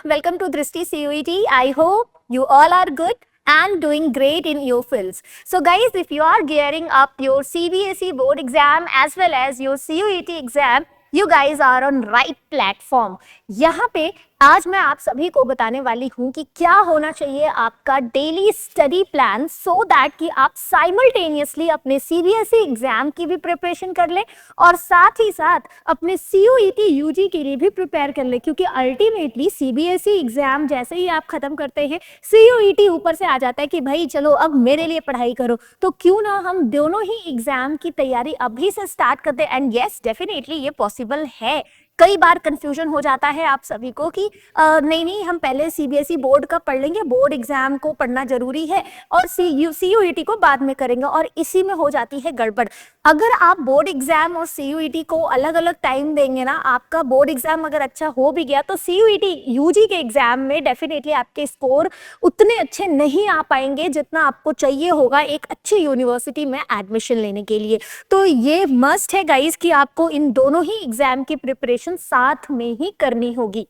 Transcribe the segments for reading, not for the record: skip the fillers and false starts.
welcome to Drishti CUET. I hope you all are good and doing great in your fields. So guys, if you are gearing up your CBSE board exam as well as your CUET exam, you guys are on right platform. यहाँ पे आज मैं आप सभी को बताने वाली हूँ कि क्या होना चाहिए आपका daily study plan so that कि आप साइमल्टेनियसली अपने सीबीएसई एग्जाम की भी प्रिपरेशन कर लें और साथ ही साथ अपने सीयूईटी यूजी के लिए भी प्रिपेयर कर लें, क्योंकि अल्टीमेटली सीबीएसई एग्जाम जैसे ही आप खत्म करते हैं सीयूईटी ऊपर से आ जाता है कि भाई चलो अब मेरे लिए पढ़ाई करो। तो क्यों ना हम दोनों ही एग्जाम की तैयारी अभी से स्टार्ट कर दें। एंड यस, डेफिनेटली ये पॉसिबल है। कई बार कंफ्यूजन हो जाता है आप सभी को कि नहीं हम पहले सीबीएसई बोर्ड का पढ़ लेंगे, बोर्ड एग्जाम को पढ़ना जरूरी है और सीयूईटी को बाद में करेंगे, और इसी में हो जाती है गड़बड़। अगर आप बोर्ड एग्जाम और सीयूईटी को अलग अलग टाइम देंगे ना, आपका बोर्ड एग्जाम अगर अच्छा हो भी गया तो सीयूईटी यूजी के एग्जाम में डेफिनेटली आपके स्कोर उतने अच्छे नहीं आ पाएंगे जितना आपको चाहिए होगा एक अच्छी यूनिवर्सिटी में एडमिशन लेने के लिए। तो ये मस्ट है गाइस कि आपको इन दोनों ही एग्जाम की प्रिपरेशन साथ में ही करनी होगी।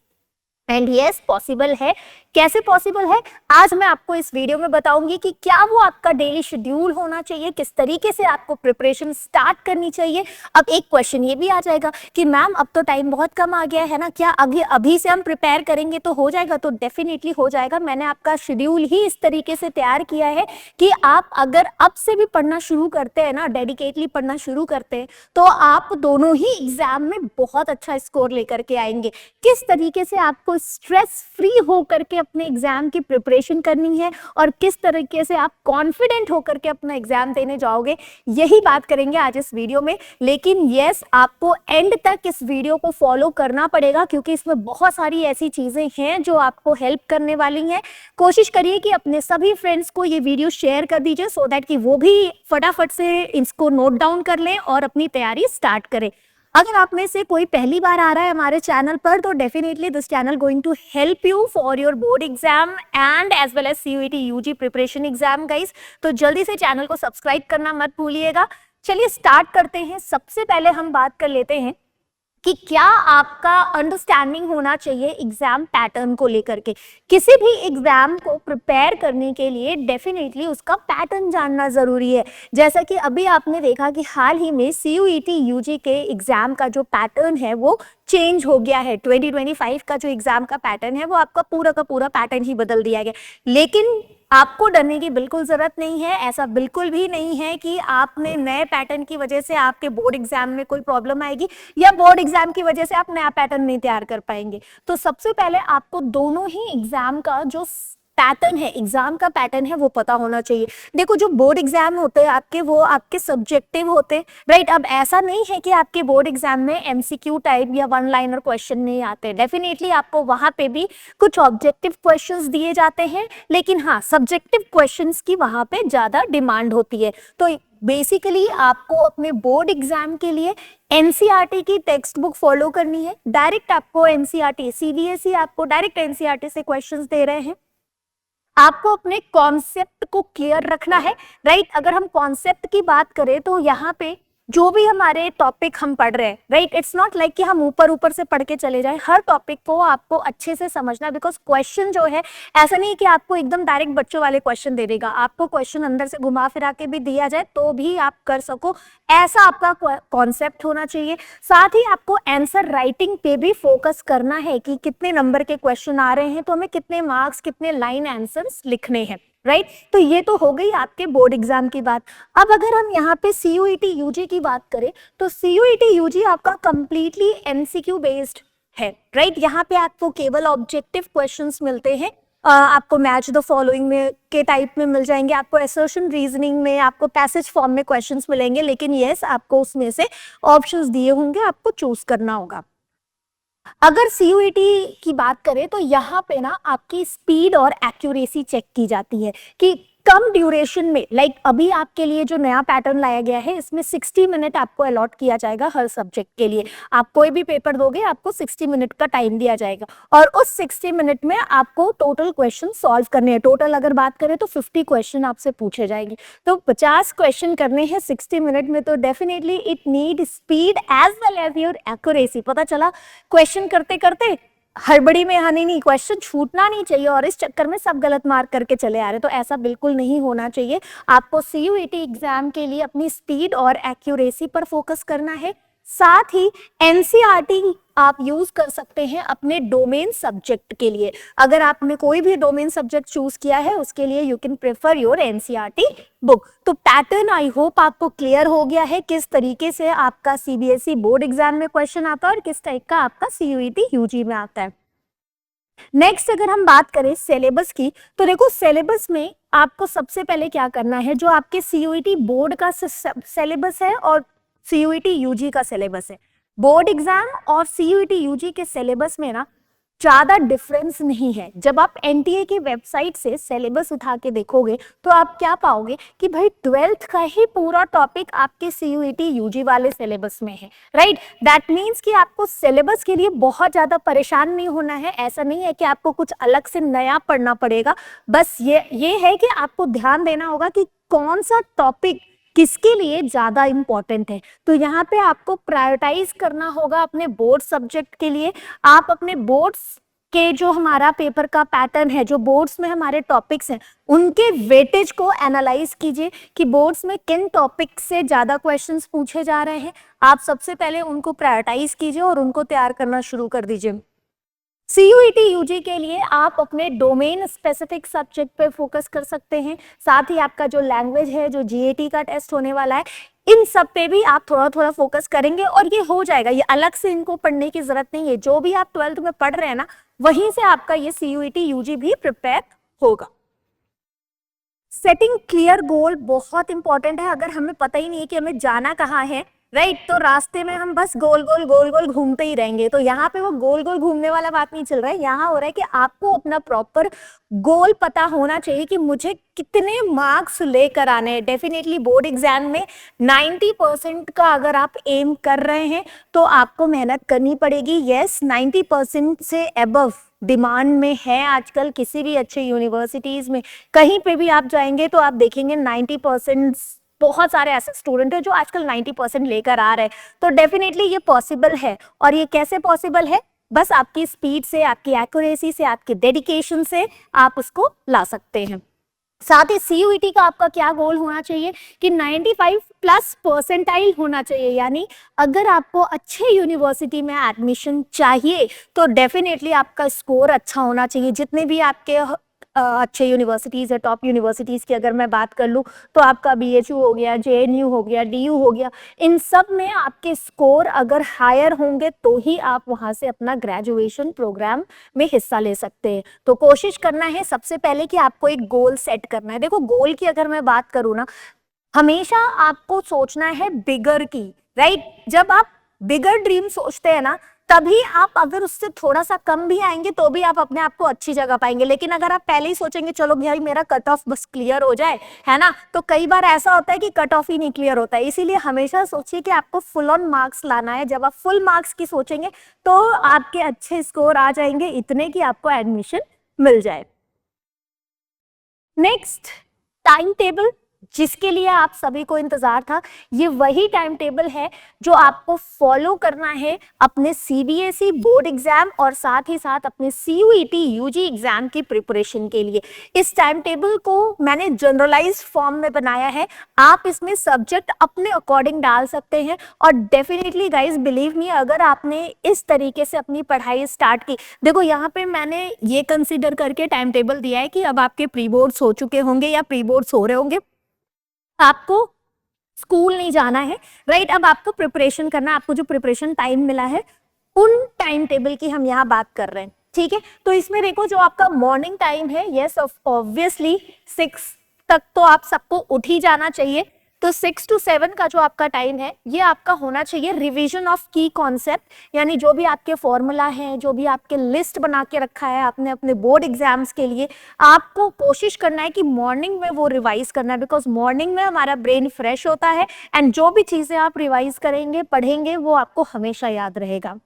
एंड यस, पॉसिबल है। कैसे पॉसिबल है, आज मैं आपको इस वीडियो में बताऊंगी कि क्या वो आपका डेली शेड्यूल होना चाहिए, किस तरीके से आपको प्रिपरेशन स्टार्ट करनी चाहिए। अब एक क्वेश्चन ये भी आ जाएगा कि मैम अब तो टाइम बहुत कम आ गया है ना, क्या अभी से हम प्रिपेयर करेंगे तो हो जाएगा? तो डेफिनेटली हो जाएगा। मैंने आपका शेड्यूल ही इस तरीके से तैयार किया है कि आप अगर अब से भी पढ़ना शुरू करते हैं ना, डेडिकेटली पढ़ना शुरू करते हैं, तो आप दोनों ही एग्जाम में बहुत अच्छा स्कोर लेकर के आएंगे। किस तरीके से आपको स्ट्रेस फ्री हो करके अपने एग्जाम की प्रिपरेशन करनी है और किस तरीके से आप कॉन्फिडेंट होकर के अपना एग्जाम देने जाओगे, यही बात करेंगे आज इस वीडियो में। लेकिन यस, आपको एंड तक इस वीडियो को फॉलो करना पड़ेगा, क्योंकि इसमें बहुत सारी ऐसी चीजें हैं जो आपको हेल्प करने वाली हैं। कोशिश करिए कि अपने सभी फ्रेंड्स को ये वीडियो शेयर कर दीजिए सो दैट कि वो भी फटाफट से इसको नोट डाउन कर लें और अपनी तैयारी स्टार्ट करें। अगर आप में से कोई पहली बार आ रहा है हमारे चैनल पर, तो definitely this channel going to help you for your board exam and as well as CUET UG preparation exam guys. तो जल्दी से चैनल को सब्सक्राइब करना मत भूलिएगा। चलिए स्टार्ट करते हैं। सबसे पहले हम बात कर लेते हैं कि क्या आपका अंडरस्टैंडिंग होना चाहिए एग्जाम पैटर्न को लेकर के। किसी भी एग्जाम को प्रिपेयर करने के लिए डेफिनेटली उसका पैटर्न जानना जरूरी है। जैसा कि अभी आपने देखा कि हाल ही में सीयूईटी यूजी के एग्जाम का जो पैटर्न है वो चेंज हो गया है। 2025 का जो एग्जाम का पैटर्न है वो आपका पूरा का पूरा पैटर्न ही बदल दिया गया। लेकिन आपको डरने की बिल्कुल जरूरत नहीं है। ऐसा बिल्कुल भी नहीं है कि आपने नए पैटर्न की वजह से आपके बोर्ड एग्जाम में कोई प्रॉब्लम आएगी या बोर्ड एग्जाम की वजह से आप नया पैटर्न नहीं तैयार कर पाएंगे। तो सबसे पहले आपको दोनों ही एग्जाम का जो पैटर्न है, एग्जाम का पैटर्न है, वो पता होना चाहिए। देखो, जो बोर्ड एग्जाम होते हैं आपके, वो आपके सब्जेक्टिव होते हैं, राइट। अब ऐसा नहीं है कि आपके बोर्ड एग्जाम में एमसीक्यू टाइप या वन लाइनर क्वेश्चन नहीं आते। डेफिनेटली आपको वहां पे भी कुछ ऑब्जेक्टिव क्वेश्चंस दिए जाते हैं, लेकिन हाँ, सब्जेक्टिव क्वेश्चंस की वहां पे ज्यादा डिमांड होती है। तो बेसिकली आपको अपने बोर्ड एग्जाम के लिए एनसीईआरटी की टेक्स्ट बुक फॉलो करनी है। डायरेक्ट आपको एनसीईआरटी, सीबीएसई आपको डायरेक्ट एनसीईआरटी से क्वेश्चंस दे रहे हैं। आपको अपने कॉन्सेप्ट को क्लियर रखना है, राइट। अगर हम कॉन्सेप्ट की बात करें तो यहाँ पे जो भी हमारे टॉपिक हम पढ़ रहे हैं, राइट, इट्स नॉट लाइक कि हम ऊपर ऊपर से पढ़ के चले जाएं। हर टॉपिक को आपको अच्छे से समझना, बिकॉज क्वेश्चन जो है ऐसा नहीं कि आपको एकदम डायरेक्ट बच्चों वाले क्वेश्चन दे देगा। आपको क्वेश्चन अंदर से घुमा फिरा के भी दिया जाए तो भी आप कर सको, ऐसा आपका कॉन्सेप्ट होना चाहिए। साथ ही आपको आंसर राइटिंग पे भी फोकस करना है कि कितने नंबर के क्वेश्चन आ रहे हैं तो हमें कितने मार्क्स, कितने लाइन आंसर्स लिखने हैं, राइट। तो ये तो हो गई आपके बोर्ड एग्जाम की बात। अब अगर हम यहाँ पे सीयूईटी यूजी की बात करें तो सीयूईटी यूजी आपका कंप्लीटली एमसीक्यू बेस्ड है, राइट। यहाँ पे आपको केवल ऑब्जेक्टिव क्वेश्चंस मिलते हैं। आपको मैच द फॉलोइंग में के टाइप में मिल जाएंगे, आपको असर्शन रीजनिंग में, आपको पैसेज फॉर्म में क्वेश्चंस मिलेंगे, लेकिन यस, आपको उसमें से ऑप्शंस दिए होंगे, आपको चूज करना होगा। अगर सीयूईटी की बात करें तो यहाँ पे ना आपकी स्पीड और एक्यूरेसी चेक की जाती है कि कम ड्यूरेशन में, लाइक अभी आपके लिए जो नया पैटर्न लाया गया है इसमें 60 मिनट आपको अलॉट किया जाएगा हर सब्जेक्ट के लिए। आप कोई भी पेपर दोगे आपको 60 मिनट का टाइम दिया जाएगा और उस 60 मिनट में आपको टोटल क्वेश्चन सॉल्व करने हैं। टोटल अगर बात करें तो 50 क्वेश्चन आपसे पूछे जाएंगे, तो 50 क्वेश्चन करने हैं 60 मिनट में। तो definitely it need speed as well as your accuracy. पता चला क्वेश्चन करते करते हड़बड़ी में हनी नहीं, क्वेश्चन छूटना नहीं चाहिए और इस चक्कर में सब गलत मार्क करके चले आ रहे, तो ऐसा बिल्कुल नहीं होना चाहिए। आपको सीयूईटी एग्जाम के लिए अपनी स्पीड और एक्यूरेसी पर फोकस करना है। साथ ही एनसीईआरटी आप यूज कर सकते हैं अपने डोमेन सब्जेक्ट के लिए। अगर आपने कोई भी डोमेन सब्जेक्ट चूज किया है उसके लिए you can prefer your NCERT book. तो पैटर्न आई होप आपको क्लियर हो गया है किस तरीके से आपका सीबीएसई बोर्ड एग्जाम में क्वेश्चन आता है और किस टाइप का आपका सीयूईटी यूजी में आता है। नेक्स्ट अगर हम बात करें सिलेबस की, तो देखो सिलेबस में आपको सबसे पहले क्या करना है, जो आपके सीयूईटी बोर्ड का सिलेबस है और सीयूईटी यूजी का सिलेबस है, बोर्ड एग्जाम और सीयूईटी यूजी के सिलेबस में ना ज्यादा डिफरेंस नहीं है। जब आप एनटीए की वेबसाइट से सिलेबस उठा के देखोगे तो आप क्या पाओगे कि भाई 12th का ही पूरा टॉपिक आपके सीयूईटी यूजी वाले सिलेबस में है, राइट। दैट मीन्स कि आपको सिलेबस के लिए बहुत ज्यादा परेशान नहीं होना है। ऐसा नहीं है कि आपको कुछ अलग से नया पढ़ना पड़ेगा, बस ये है कि आपको ध्यान देना होगा कि कौन सा टॉपिक किसके लिए ज्यादा इंपॉर्टेंट है। तो यहाँ पे आपको प्रायोरिटाइज करना होगा अपने बोर्ड सब्जेक्ट के लिए। आप अपने बोर्ड्स के जो हमारा पेपर का पैटर्न है, जो बोर्ड्स में हमारे टॉपिक्स हैं, उनके वेटेज को एनालाइज कीजिए कि बोर्ड्स में किन टॉपिक से ज्यादा क्वेश्चंस पूछे जा रहे हैं। आप सबसे पहले उनको प्रायोरिटाइज कीजिए और उनको तैयार करना शुरू कर दीजिए। सीयूईटी यूजी के लिए आप अपने डोमेन स्पेसिफिक सब्जेक्ट पे फोकस कर सकते हैं। साथ ही आपका जो लैंग्वेज है, जो जीएटी का टेस्ट होने वाला है, इन सब पे भी आप थोड़ा थोड़ा फोकस करेंगे और ये हो जाएगा। ये अलग से इनको पढ़ने की जरूरत नहीं है, जो भी आप 12th में पढ़ रहे हैं ना, वहीं से आपका ये सीयूईटी यूजी भी प्रिपेयर होगा। सेटिंग क्लियर गोल बहुत इंपॉर्टेंट है। अगर हमें पता ही नहीं है कि हमें जाना कहाँ है, राइट, तो रास्ते में हम बस गोल गोल गोल गोल घूमते ही रहेंगे। तो यहाँ पे वो गोल गोल घूमने वाला बात नहीं चल रहा है, यहाँ हो रहा है कि आपको अपना प्रॉपर गोल पता होना चाहिए कि मुझे कितने मार्क्स लेकर आने हैं। डेफिनेटली बोर्ड एग्जाम में 90% का अगर आप एम कर रहे हैं तो आपको मेहनत करनी पड़ेगी। यस, 90% से अबव डिमांड में है आजकल किसी भी अच्छे यूनिवर्सिटीज में। कहीं पे भी आप जाएंगे तो आप देखेंगे 90%, बहुत सारे ऐसे स्टूडेंट हैं जो आजकल 90% लेकर आ रहे हैं। तो डेफिनेटली ये पॉसिबल है। और ये कैसे पॉसिबल है? बस आपकी स्पीड से, आपकी एक्यूरेसी से, आपके डेडिकेशन से आप उसको ला सकते हैं। साथ ही सीयूईटी का आपका क्या गोल होना चाहिए कि 95+ परसेंटाइल होना चाहिए। यानी अगर आपको अच्छे यूनिवर्सिटी में एडमिशन चाहिए तो डेफिनेटली आपका स्कोर अच्छा होना चाहिए। जितने भी आपके अच्छे यूनिवर्सिटीज है, टॉप यूनिवर्सिटीज की अगर मैं बात कर लूँ तो आपका बीएचयू हो गया, जेएनयू हो गया, डीयू हो गया, इन सब में आपके स्कोर अगर हायर होंगे तो ही आप वहां से अपना ग्रेजुएशन प्रोग्राम में हिस्सा ले सकते हैं। तो कोशिश करना है सबसे पहले कि आपको एक गोल सेट करना है। देखो गोल की अगर मैं बात करूँ ना, हमेशा आपको सोचना है बिगर की, राइट। जब आप बिगर ड्रीम सोचते हैं ना, तभी आप अगर उससे थोड़ा सा कम भी आएंगे तो भी आप अपने आप को अच्छी जगह पाएंगे। लेकिन अगर आप पहले ही सोचेंगे चलो भाई मेरा कट ऑफ बस क्लियर हो जाए, है ना, तो कई बार ऐसा होता है कि कट ऑफ ही नहीं क्लियर होता है। इसीलिए हमेशा सोचिए कि आपको फुल ऑन मार्क्स लाना है। जब आप फुल मार्क्स की सोचेंगे तो आपके अच्छे स्कोर आ जाएंगे, इतने की आपको एडमिशन मिल जाए। नेक्स्ट, टाइम टेबल, जिसके लिए आप सभी को इंतजार था, ये वही टाइम टेबल है जो आपको फॉलो करना है अपने सीबीएसई बोर्ड एग्जाम और साथ ही साथ अपने सीयूईटी यूजी एग्जाम की प्रिपरेशन के लिए। इस टाइम टेबल को मैंने जनरलाइज्ड फॉर्म में बनाया है। आप इसमें सब्जेक्ट अपने अकॉर्डिंग डाल सकते हैं और डेफिनेटली गाइज बिलीव मी, अगर आपने इस तरीके से अपनी पढ़ाई स्टार्ट की, देखो यहाँ पे मैंने ये कंसिडर करके टाइम टेबल दिया है कि अब आपके प्री बोर्ड्स हो चुके होंगे या प्री बोर्ड्स हो रहे होंगे, आपको स्कूल नहीं जाना है, राइट। अब आपको प्रिपरेशन करना है। आपको जो प्रिपरेशन टाइम मिला है उन टाइम टेबल की हम यहाँ बात कर रहे हैं, ठीक है। तो इसमें देखो जो आपका मॉर्निंग टाइम है, यस ऑब्वियसली 6 तक तो आप सबको उठ ही जाना चाहिए। तो 6 to 7 का जो आपका टाइम है ये आपका होना चाहिए रिवीजन ऑफ की कॉन्सेप्ट, यानी जो भी आपके फॉर्मूला हैं, जो भी आपके लिस्ट बना के रखा है आपने अपने बोर्ड एग्जाम्स के लिए, आपको कोशिश करना है कि मॉर्निंग में वो रिवाइज करना है। बिकॉज मॉर्निंग में हमारा ब्रेन फ्रेश होता है एंड जो भी चीजें आप रिवाइज करेंगे, पढ़ेंगे, वो आपको हमेशा याद रहेगा।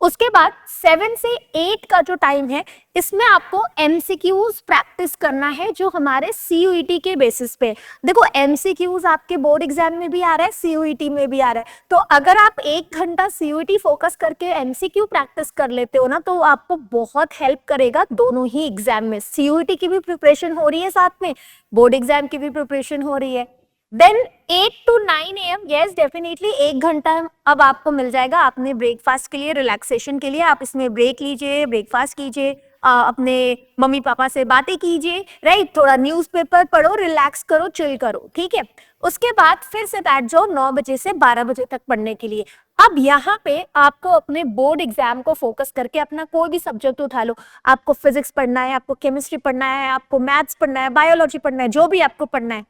उसके बाद 7 से 8 का जो टाइम है, इसमें आपको एमसीक्यूज प्रैक्टिस करना है जो हमारे सीयूईटी के बेसिस पे। देखो एमसीक्यूज आपके बोर्ड एग्जाम में भी आ रहा है, सीयूईटी में भी आ रहा है, तो अगर आप 1 घंटा सीयूईटी फोकस करके एमसीक्यू प्रैक्टिस कर लेते हो ना, तो आपको बहुत हेल्प करेगा दोनों ही एग्जाम में। सीयूईटी की भी प्रिपरेशन हो रही है, साथ में बोर्ड एग्जाम की भी प्रिपरेशन हो रही है। Then 8 to 9 AM, yes definitely 1 घंटा अब आपको मिल जाएगा अपने ब्रेकफास्ट के लिए, रिलैक्सेशन के लिए। आप इसमें ब्रेक लीजिए, ब्रेकफास्ट कीजिए, अपने मम्मी पापा से बातें कीजिए, राइट, थोड़ा न्यूज़पेपर पढ़ो, रिलैक्स करो, चिल करो, ठीक है। उसके बाद फिर से बैठ जाओ 9 बजे से 12 बजे तक पढ़ने के लिए। अब यहाँ पे आपको अपने बोर्ड एग्जाम को फोकस करके अपना कोई भी सब्जेक्ट उठा लो। आपको फिजिक्स पढ़ना है, आपको केमिस्ट्री पढ़ना है, आपको मैथ्स पढ़ना है, बायोलॉजी पढ़ना है, जो भी आपको पढ़ना है,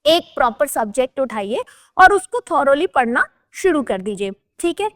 एक प्रॉपर सब्जेक्ट उठाइए और उसको थॉरोली पढ़ना शुरू कर दीजिए, ठीक है।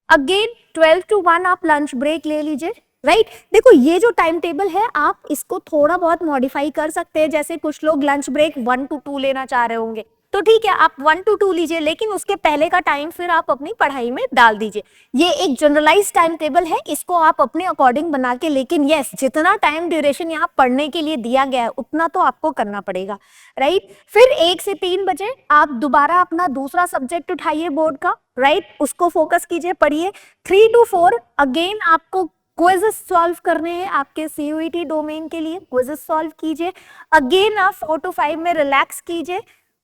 अगेन 12 to 1 आप लंच ब्रेक ले लीजिए, राइट। देखो ये जो टाइम टेबल है आप इसको थोड़ा बहुत मॉडिफाई कर सकते हैं, जैसे कुछ लोग लंच ब्रेक 1 to 2 लेना चाह रहे होंगे, तो ठीक है आप 1 to 2 लीजिए, लेकिन उसके पहले का टाइम फिर आप अपनी पढ़ाई में डाल दीजिए। ये एक जनरलाइज टाइम टेबल है, इसको आप अपने अकॉर्डिंग बना के, लेकिन यस जितना टाइम ड्यूरेशन यहाँ पढ़ने के लिए दिया गया है उतना तो आपको करना पड़ेगा, राइट। फिर 1 से 3 बजे आप दोबारा अपना दूसरा सब्जेक्ट उठाइए बोर्ड का, राइट, उसको फोकस कीजिए, पढ़िए। 3 to 4 अगेन आपको क्विज़ेस सॉल्व करने हैं आपके सीयूईटी डोमेन के लिए, क्विज़ेस सॉल्व कीजिए। अगेन आप 4 to 5 में रिलैक्स कीजिए।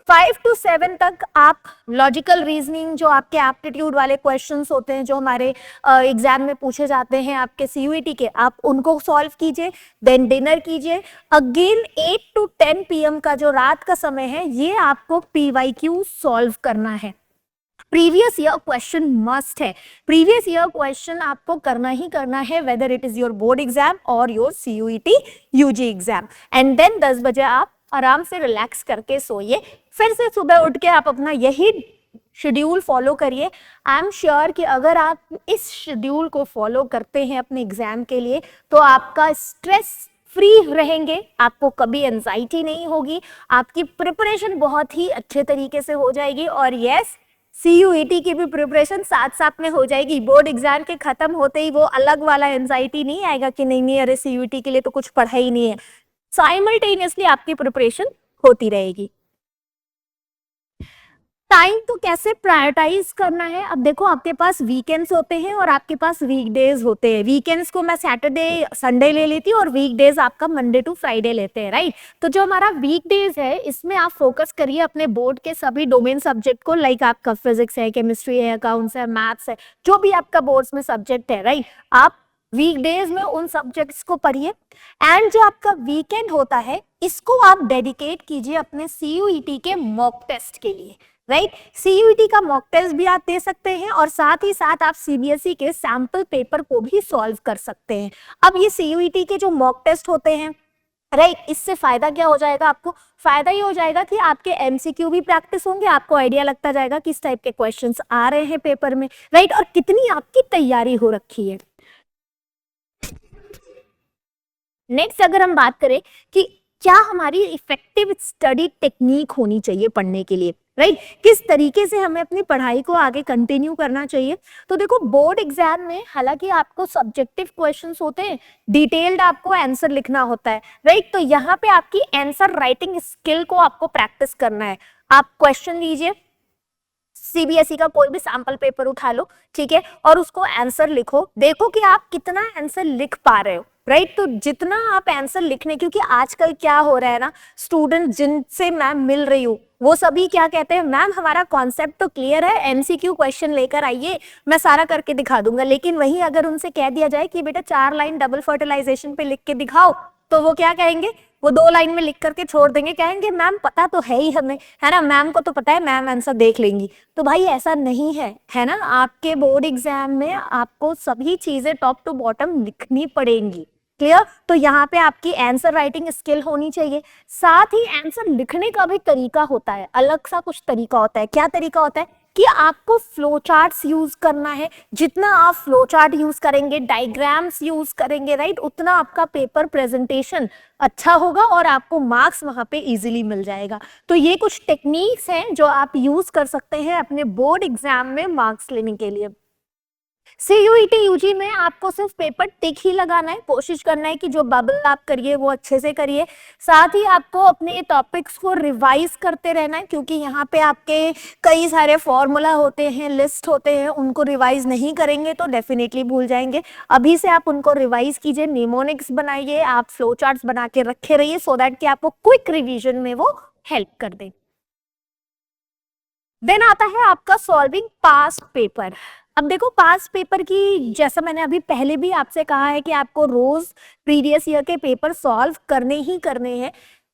5 to 7 तक आप लॉजिकल रीजनिंग, जो आपके एप्टीट्यूड वाले क्वेश्चंस होते हैं जो हमारे एग्जाम में पूछे जाते हैं आपके सीयूईटी के, आप उनको सॉल्व कीजिए। देन डिनर कीजिए। अगेन 8 to 10 PM का जो रात का समय है, ये आपको पीवाईक्यू सॉल्व करना है। प्रीवियस ईयर क्वेश्चन मस्ट है, प्रीवियस ईयर क्वेश्चन आपको करना ही करना है, whether it is your board exam और your CUET UG exam. And then 10 बजे आप आराम से रिलैक्स करके सोइए, फिर से सुबह उठ के आप अपना यही शेड्यूल फॉलो करिए। आई एम श्योर कि अगर आप इस शेड्यूल को फॉलो करते हैं अपने एग्जाम के लिए, तो आपका स्ट्रेस फ्री रहेंगे, आपको कभी एंजाइटी नहीं होगी, आपकी प्रिपरेशन बहुत ही अच्छे तरीके से हो जाएगी। और यस, सीयूईटी की भी प्रिपरेशन साथ साथ में हो जाएगी। बोर्ड एग्जाम के खत्म होते ही वो अलग वाला एंजाइटी नहीं आएगा कि नहीं अरे सीयूईटी के लिए तो कुछ पढ़ा ही नहीं है। साइमल्टेनियसली आपकी प्रिपरेशन होती रहेगी। टाइम तो कैसे प्रायोरिटाइज करना है, अब देखो आपके पास वीकेंड्स होते हैं और आपके पास वीकडेज होते हैं। वीकेंड्स को मैं सैटरडे संडे ले लेती हूँ और वीकडेज आपका मंडे टू फ्राइडे लेते हैं, राइट। तो जो हमारा वीकडेज है इसमें आप फोकस करिए अपने बोर्ड के सभी डोमेन सब्जेक्ट को, लाइक आपका फिजिक्स है, केमिस्ट्री है, अकाउंट्स है, मैथ्स है, जो भी आपका बोर्ड्स में सब्जेक्ट है, राइट। आप वीकडेज में उन सब्जेक्ट्स को पढ़िए। एंड जो आपका वीकेंड होता है इसको आप डेडिकेट कीजिए अपने सीयूईटी के मॉक टेस्ट के लिए, राइट। सीयूईटी का मॉक टेस्ट भी आप दे सकते हैं और साथ ही साथ आप सीबीएसई के सैंपल पेपर को भी सॉल्व कर सकते हैं। अब ये सीयूईटी के जो मॉक टेस्ट होते हैं, राइट, इससे फायदा क्या हो जाएगा आपको? फायदा ये हो जाएगा कि आपके एमसीक्यू भी प्रैक्टिस होंगे, आपको आइडिया लगता जाएगा किस टाइप के क्वेश्चंस आ रहे हैं पेपर में, राइट, और कितनी आपकी तैयारी हो रखी है। नेक्स्ट अगर हम बात करें कि क्या हमारी इफेक्टिव स्टडी टेक्निक होनी चाहिए पढ़ने के लिए, राइट, किस तरीके से हमें अपनी पढ़ाई को आगे कंटिन्यू करना चाहिए। तो देखो बोर्ड एग्जाम में हालांकि आपको सब्जेक्टिव क्वेश्चंस होते हैं, डिटेल्ड आपको आंसर लिखना होता है, राइट। तो यहाँ पे आपकी आंसर राइटिंग स्किल को आपको प्रैक्टिस करना है। आप क्वेश्चन लीजिए, सीबीएसई का कोई भी सैंपल पेपर उठा लो, ठीक है, और उसको आंसर लिखो, देखो कि आप कितना आंसर लिख पा रहे हो, राइट। तो जितना आप आंसर लिखने, क्योंकि आजकल क्या हो रहा है ना, स्टूडेंट जिनसे मैम मिल रही हूँ वो सभी क्या कहते हैं, मैम हमारा कॉन्सेप्ट तो क्लियर है, एमसीक्यू क्वेश्चन लेकर आइए, मैं सारा करके दिखा दूंगा। लेकिन वही अगर उनसे कह दिया जाए कि बेटा 4 लाइन डबल फर्टिलाइजेशन पे लिख के दिखाओ, तो वो क्या कहेंगे, वो 2 लाइन में लिख करके छोड़ देंगे, कहेंगे मैम पता तो है ही हमें, है ना, मैम को तो पता है, मैम आंसर देख लेंगी। तो भाई ऐसा नहीं है, है ना, आपके बोर्ड एग्जाम में आपको सभी चीजें टॉप टू बॉटम लिखनी पड़ेंगी, क्लियर। तो यहाँ पे आपकी आंसर राइटिंग स्किल होनी चाहिए। साथ ही आंसर लिखने का भी तरीका होता है, अलग सा कुछ तरीका होता है। क्या तरीका होता है कि आपको फ्लो चार्ट्स यूज करना है। जितना आप फ्लो चार्ट यूज करेंगे, डायग्राम्स यूज करेंगे, राइट, उतना आपका पेपर प्रेजेंटेशन अच्छा होगा और आपको मार्क्स वहां पे इजीली मिल जाएगा। तो ये कुछ टेक्निक्स हैं जो आप यूज कर सकते हैं अपने बोर्ड एग्जाम में मार्क्स लेने के लिए। CUET यूजी में आपको सिर्फ पेपर टिक ही लगाना है, कोशिश करना है कि जो बबल आप करिए वो अच्छे से करिए। साथ ही आपको अपने टॉपिक्स को रिवाइज करते रहना है, क्योंकि यहाँ पे आपके कई सारे फॉर्मूला होते हैं, लिस्ट होते हैं, उनको रिवाइज नहीं करेंगे तो डेफिनेटली भूल जाएंगे। अभी से आप उनको रिवाइज कीजिए, निमोनिक्स बनाइए, आप फ्लो चार्ट्स बना के रखे रहिए सो दैट कि आपको क्विक रिवीजन में वो हेल्प कर दे। देन आता है आपका सॉल्विंग पास्ट पेपर। अब देखो पास्ट पेपर की, जैसा मैंने अभी पहले भी आपसे कहा है कि आपको रोज प्रीवियस ईयर के पेपर सॉल्व करने ही करने हैं,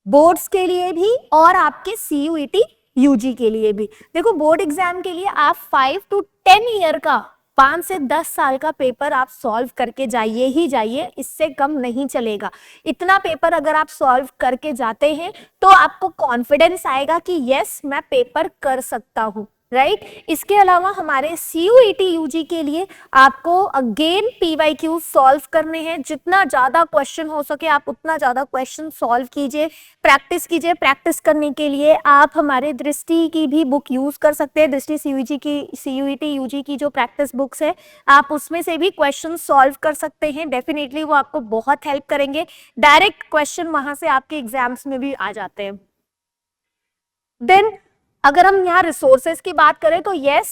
बोर्ड्स के लिए भी और आपके CUET यूजी के लिए भी। देखो बोर्ड एग्जाम के लिए आप 5 to 10 ईयर का, 5 से 10 साल का पेपर आप सॉल्व करके जाइए ही जाइए, इससे कम नहीं चलेगा। इतना पेपर अगर आप सॉल्व करके जाते हैं तो आपको कॉन्फिडेंस आएगा कि यस मैं पेपर कर सकता हूँ, राइट। इसके अलावा हमारे CUET यूजी के लिए आपको अगेन PYQ सॉल्व करने हैं। जितना ज्यादा क्वेश्चन हो सके आप उतना ज्यादा क्वेश्चन सॉल्व कीजिए, प्रैक्टिस कीजिए। प्रैक्टिस करने के लिए आप हमारे दृष्टि की भी बुक यूज कर सकते हैं। दृष्टि CUET यूजी की जो प्रैक्टिस बुक्स है आप उसमें से भी क्वेश्चन सॉल्व कर सकते हैं। डेफिनेटली वो आपको बहुत हेल्प करेंगे। डायरेक्ट क्वेश्चन वहां से आपके एग्जाम्स में भी आ जाते हैं। देन अगर हम यहाँ रिसोर्सेज की बात करें तो यस,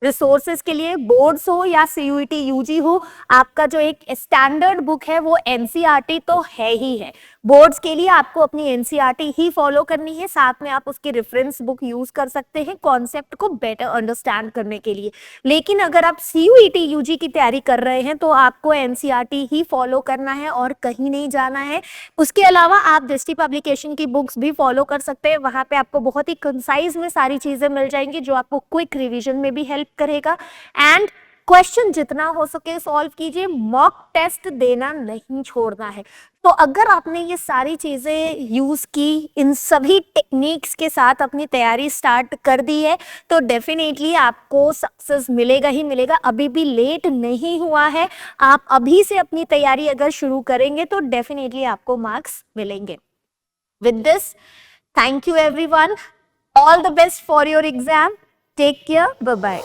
रिसोर्सेज के लिए बोर्ड्स हो या CUET यूजी हो, आपका जो एक स्टैंडर्ड बुक है वो NCERT तो है ही है। बोर्ड्स के लिए आपको अपनी NCERT ही फॉलो करनी है, साथ में आप उसकी रेफरेंस बुक यूज कर सकते हैं कॉन्सेप्ट को बेटर अंडरस्टैंड करने के लिए। लेकिन अगर आप CUET यूजी की तैयारी कर रहे हैं तो आपको NCERT ही फॉलो करना है और कहीं नहीं जाना है। उसके अलावा आप दृष्टि पब्लिकेशन की बुक्स भी फॉलो कर सकते हैं, वहां पे आपको बहुत ही कंसाइज में सारी चीजें मिल जाएंगी जो आपको क्विक रिवीजन में भी हेल्प करेगा। एंड क्वेश्चन जितना हो सके सॉल्व कीजिए, मॉक टेस्ट देना नहीं छोड़ना है। तो अगर आपने ये सारी चीजें यूज की, इन सभी टेक्निक्स के साथ अपनी तैयारी स्टार्ट कर दी है तो डेफिनेटली आपको सक्सेस मिलेगा ही मिलेगा। अभी भी लेट नहीं हुआ है, आप अभी से अपनी तैयारी अगर शुरू करेंगे तो डेफिनेटली आपको मार्क्स मिलेंगे। With this, thank you everyone, all the best for your exam, take care, bye bye.